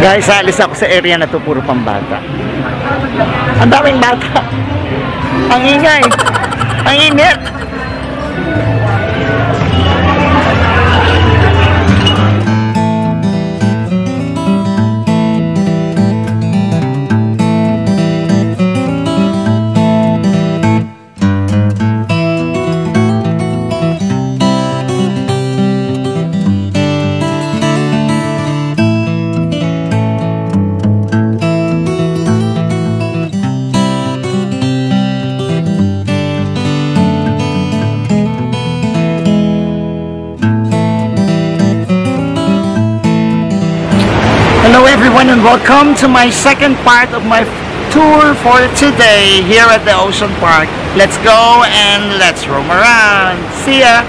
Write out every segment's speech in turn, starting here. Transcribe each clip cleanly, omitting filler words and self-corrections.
Guys, alis ako sa area na to, puro pambata. Ang daming bata. Ang ingay. Ang init. Hello everyone and welcome to my second part of my tour for today here at the Ocean Park. Let's go and let's roam around. See ya!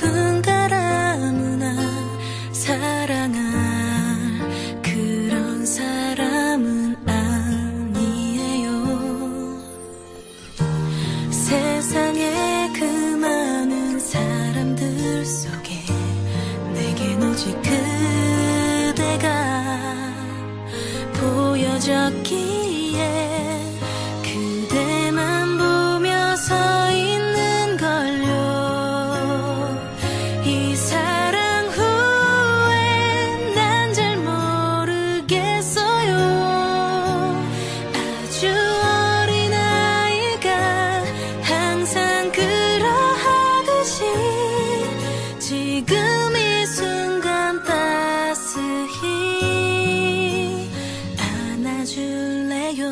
누군가라무나 사랑할 그런 사람은 아니에요. 세상에 그 많은 사람들 속에 내겐 오직 그대가 보여졌기에 그대만 보며 서 있는 걸요. 이 사랑 후에 난 잘 모르겠어요. 아주 어린 아이가 항상 그러하듯이 지금 이 순간 따스히 안아줄래요.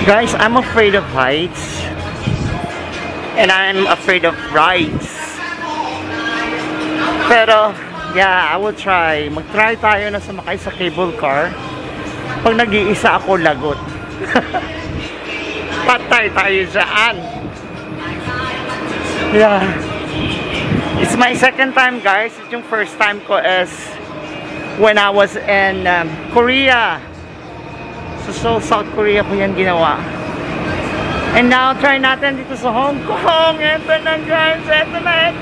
Guys, I'm afraid of heights and I'm afraid of rides. Pero, yeah, I will try. Mag-try tayo na sumakay sa cable car. Pag nag-iisa ako, lagot. Patay tayo dyan. Yeah. It's my second time, guys. It's yung first time ko is when I was in Korea. So South Korea ko yan ginawa. And now, try natin dito sa Hong Kong. Ito na, guys. Ito na.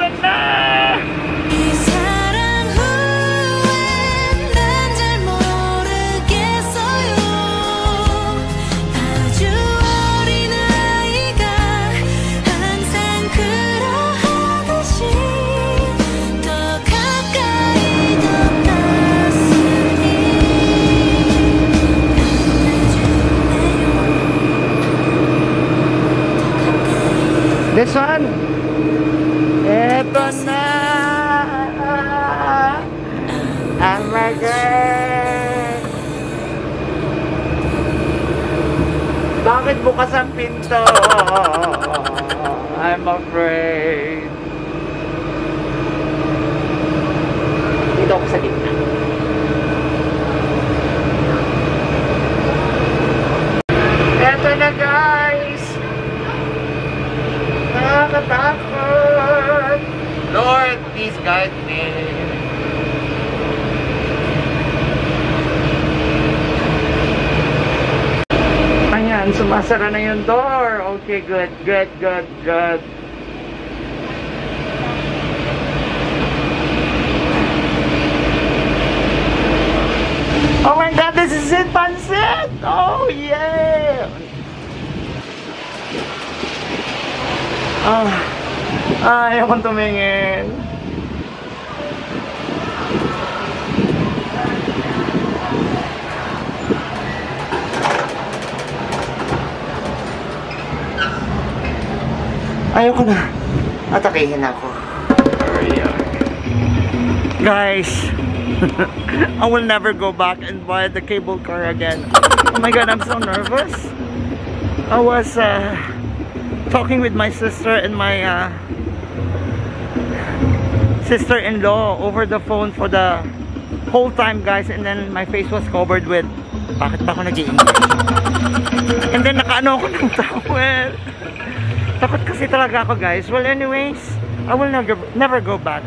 아주 어린 This one? Eto na! Oh my God! Bakit bukas ang pinto? I'm afraid. Dito ako sa gitna. Eto na guys! Nakakatakot! Lord, please guide me. Ayan, sumasara na yung door. Okay, good, good, good, good. Oh my God, this is it, Pansit! Oh yeah! Ayaw kong tumingin. Ayoko na. Atakihin ako. Guys, I will never go back and buy the cable car again. Oh my God, I'm so nervous. I was talking with my sister and my sister-in-law over the phone for the whole time, guys, and then my face was covered with bakit ba ako nag-i-English? And then nakaano ako ng towel. Takot kasi talaga ako, guys. Well, anyways, I will never go back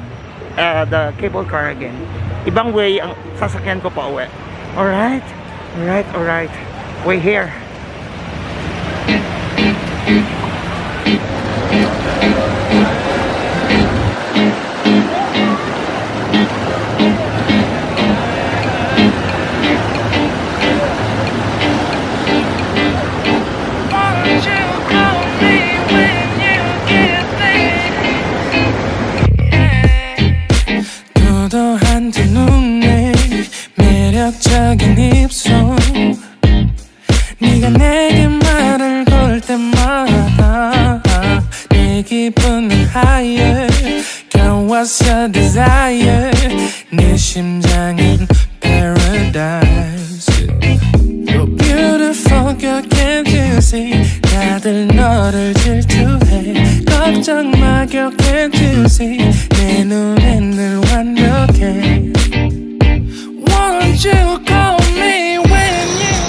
the cable car again. Ibang way ang sasakyan ko pa uwi. Alright? Alright, alright. Wait here. 매력적인 입술 네가 내게 말을 걸 때마다 내 기분은 higher Girl what's your desire 내 심장은 paradise You're beautiful girl can't you see 다들 너를 질투해 걱정 마 girl can't you see 내 눈엔 늘 완벽해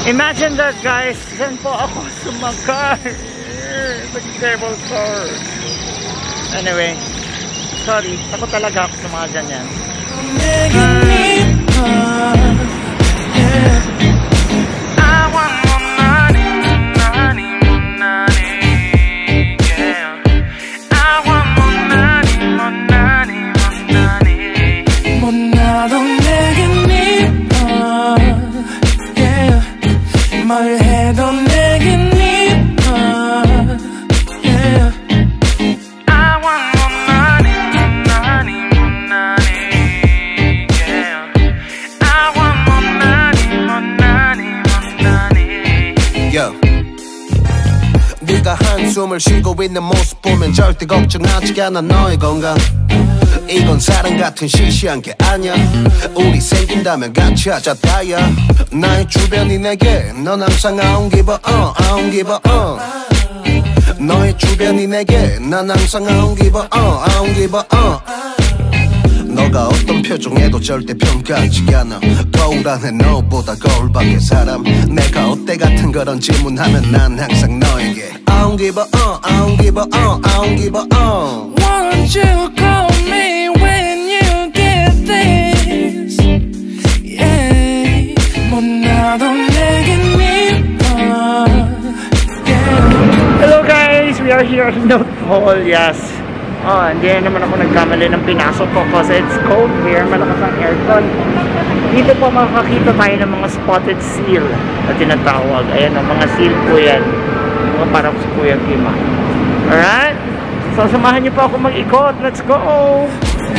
Imagine that, guys. Saan po ako sumakay? Sa cable car. Anyway, sorry. Takot talaga ako sa mga ganyan. 뭘 해도 내겐 이뻐 yeah. I want more money, more money, more money yeah. I want more money, more money, more money Yo. 네가 한숨을 쉬고 있는 모습 보면 절대 걱정하지 않아 너의 건강 이건 사랑 같은 시시한 게 아니야 우리 생긴다면 같이 하자 다야 나의 주변이 내게 넌 항상 I don't give a I don't give a 너의 주변이 내게 난 항상 I don't give a I don't give a 너가 어떤 표정에도 절대 평가하지 않아 거울 안에 너보다 거울 밖의 사람 내가 어때 같은 그런 질문하면 난 항상 너에게 I don't give a I don't give a I don't give a Won't you call me when you get this yeah 못나도 내겐 이뻐 yeah Hello guys, we are here at North Pole, yes. Hindi naman ako nagkamali ng pinasok ko kasi it's cold here, malakas ang aircon. Dito po makakita tayo ng mga spotted seal na tinatawag. Ayan, ang mga seal po yan. Mga parang si Kuya Kima. Alright? So, samahan niyo po ako mag-ikot. Let's go!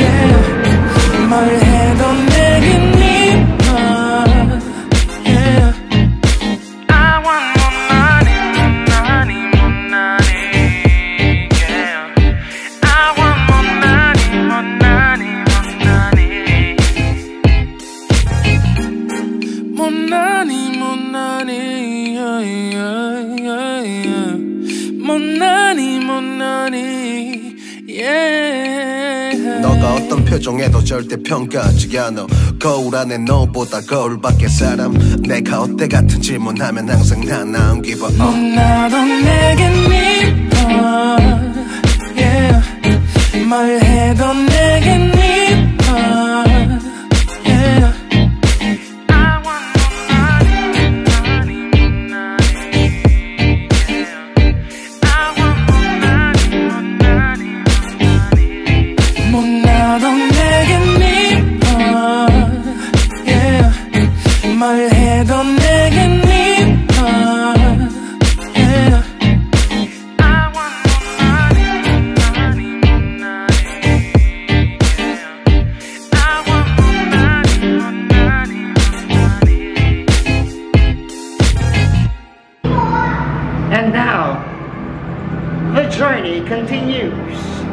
Yeah, 뭘 해도 내겐 이뻐 yeah. I want more money, more money, more money yeah. 못나니 못나니 너가 어떤 표정에도 절대 평가하지 않아. 거울 안에 너보다 거울 밖에 사람. 내가 어때 같은 질문하면 항상 다 나온 기분. 나도 내겐 미워 yeah. 뭘 해도 내겐 미워 yeah. I want 못나도 내겐 미워 yeah. 뭘 해도 내겐 미워 yeah. I want And now, the journey continues.